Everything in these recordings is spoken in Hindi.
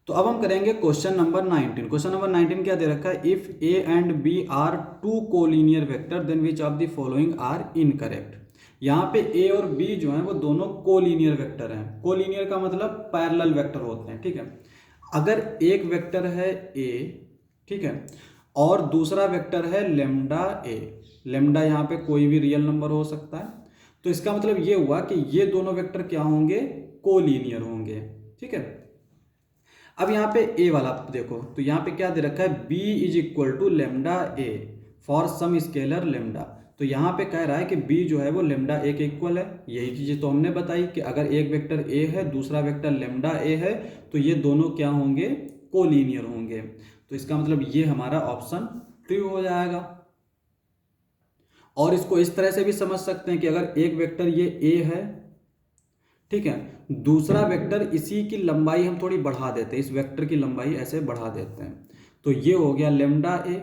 तो अब हम करेंगे क्वेश्चन नंबर 19। क्वेश्चन नंबर 19 क्या दे रखा है, if A and B are two collinear vector then which of the following are incorrect. यहाँ पे ए और बी जो है वो दोनों कोलिनियर वेक्टर हैं। कोलिनियर का मतलब पैरेलल वेक्टर होते हैं, ठीक है। अगर एक वेक्टर है ए, ठीक है, और दूसरा वेक्टर है लेमडा ए, लेमडा यहाँ पे कोई भी रियल नंबर हो सकता है, तो इसका मतलब ये हुआ कि ये दोनों वेक्टर क्या होंगे, कोलिनियर होंगे, ठीक है। अब यहाँ पे ए वाला देखो, तो यहाँ पे क्या दे रखा है, b is equal to lambda A for some scalar lambda. तो यहाँ पे कह रहा है कि b जो है वो लेमडा ए के इक्वल है। यही चीजें तो हमने बताई कि अगर एक वेक्टर a है, दूसरा वेक्टर लेमडा ए है, तो ये दोनों क्या होंगे, कोलिनियर होंगे। तो इसका मतलब ये हमारा ऑप्शन ट्रू हो जाएगा। और इसको इस तरह से भी समझ सकते हैं कि अगर एक वेक्टर ये a है, ठीक है, दूसरा वेक्टर इसी की लंबाई हम थोड़ी बढ़ा देते हैं, इस वेक्टर की लंबाई ऐसे बढ़ा देते हैं, तो ये हो गया लेमडा ए।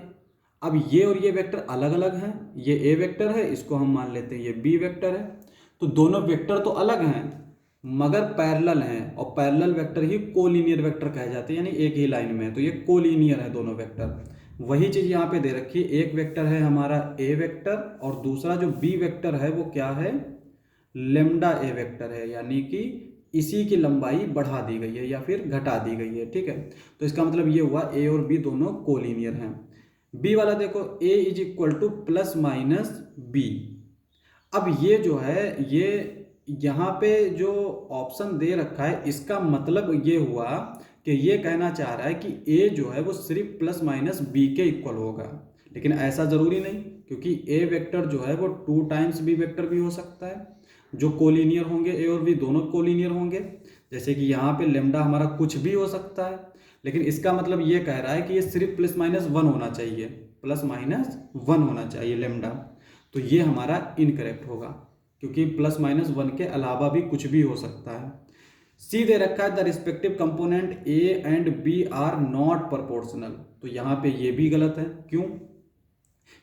अब ये और ये वेक्टर अलग अलग हैं, ये ए वेक्टर है, इसको हम मान लेते हैं ये बी वेक्टर है। तो दोनों वेक्टर तो अलग हैं मगर पैरेलल हैं, और पैरेलल वेक्टर ही कोलिनियर वेक्टर कहे जाते हैं, यानी एक ही लाइन में है, तो ये कोलिनियर है दोनों वेक्टर। वही चीज यहाँ पे दे रखी है, एक वेक्टर है हमारा ए वेक्टर और दूसरा जो बी वेक्टर है वो क्या है, लेमडा ए वेक्टर है, यानी कि इसी की लंबाई बढ़ा दी गई है या फिर घटा दी गई है, ठीक है। तो इसका मतलब ये हुआ ए और बी दोनों कोलिनियर हैं। बी वाला देखो, a is equal to plus minus b. अब ये जो है, ये यहाँ पे जो ऑप्शन दे रखा है इसका मतलब ये हुआ कि ये कहना चाह रहा है कि ए जो है वो सिर्फ प्लस माइनस बी के इक्वल होगा, लेकिन ऐसा जरूरी नहीं, क्योंकि ए वेक्टर जो है वो 2 टाइम्स बी वेक्टर भी हो सकता है। जो कोलिनियर होंगे ए और बी दोनों कोलिनियर होंगे, जैसे कि यहाँ पे लेमडा हमारा कुछ भी हो सकता है, लेकिन इसका मतलब ये कह रहा है कि ये सिर्फ प्लस माइनस 1 होना चाहिए, प्लस माइनस 1 होना चाहिए लेमडा। तो ये हमारा इनकरेक्ट होगा, क्योंकि प्लस माइनस 1 के अलावा भी कुछ भी हो सकता है। सी दे रखा है the respective component A and B are not proportional. तो यहाँ पे ये भी गलत है, क्यों,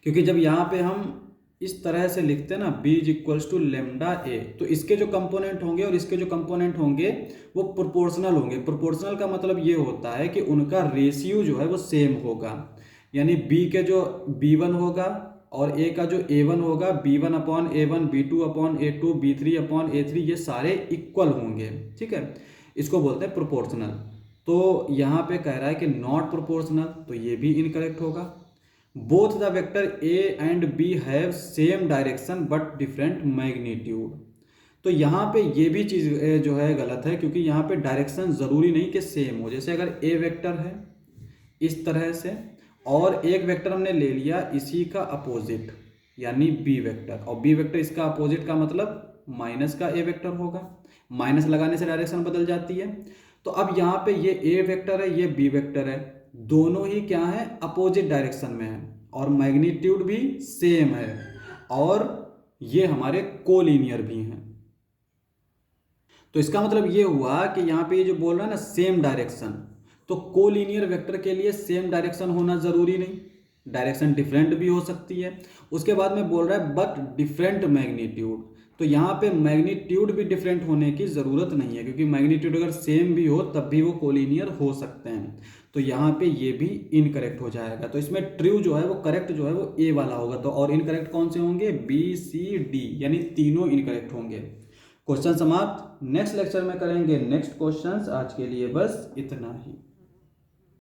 क्योंकि जब यहाँ पे हम इस तरह से लिखते हैं ना, b is equals to lambda a, तो इसके जो कंपोनेंट होंगे और इसके जो कंपोनेंट होंगे वो प्रोपोर्शनल होंगे। प्रोपोर्शनल का मतलब ये होता है कि उनका रेशियो जो है वो सेम होगा, यानी b के जो b1 होगा और a का जो a1 होगा, b1 upon a1, b2 upon a2, b3 upon a3, ये सारे इक्वल होंगे, ठीक है। इसको बोलते हैं प्रोपोर्शनल। तो यहाँ पे कह रहा है कि नॉट प्रोपोर्शनल, तो ये भी इनकरेक्ट होगा। Both the vector A and B have same direction but different magnitude. तो यहाँ पे ये भी चीज़ जो है गलत है, क्योंकि यहाँ पे डायरेक्शन ज़रूरी नहीं कि सेम हो। जैसे अगर ए वेक्टर है इस तरह से और एक वेक्टर हमने ले लिया इसी का अपोजिट, यानी बी वेक्टर, और बी वेक्टर इसका अपोजिट का मतलब माइनस का ए वेक्टर होगा, माइनस लगाने से डायरेक्शन बदल जाती है। तो अब यहाँ पे ये ए वेक्टर है, ये बी वेक्टर है, दोनों ही क्या है, अपोजिट डायरेक्शन में है और मैग्नीट्यूड भी सेम है, और ये हमारे कोलिनियर भी हैं। तो इसका मतलब ये हुआ कि यहाँ पे ये जो बोल रहा है ना सेम डायरेक्शन, तो कोलिनियर वेक्टर के लिए सेम डायरेक्शन होना जरूरी नहीं, डायरेक्शन डिफरेंट भी हो सकती है। उसके बाद में बोल रहा है बट डिफरेंट मैग्नीट्यूड, तो यहाँ पे मैग्नीट्यूड भी डिफरेंट होने की ज़रूरत नहीं है, क्योंकि मैग्नीट्यूड अगर सेम भी हो तब भी वो कोलिनियर हो सकते हैं। तो यहाँ पे ये भी इनकरेक्ट हो जाएगा। तो इसमें ट्रू जो है वो करेक्ट जो है वो ए वाला होगा। तो और इनकरेक्ट कौन से होंगे, बी सी डी, यानी तीनों इनकरेक्ट होंगे। क्वेश्चन समाप्त। नेक्स्ट लेक्चर में करेंगे नेक्स्ट क्वेश्चंस। आज के लिए बस इतना ही।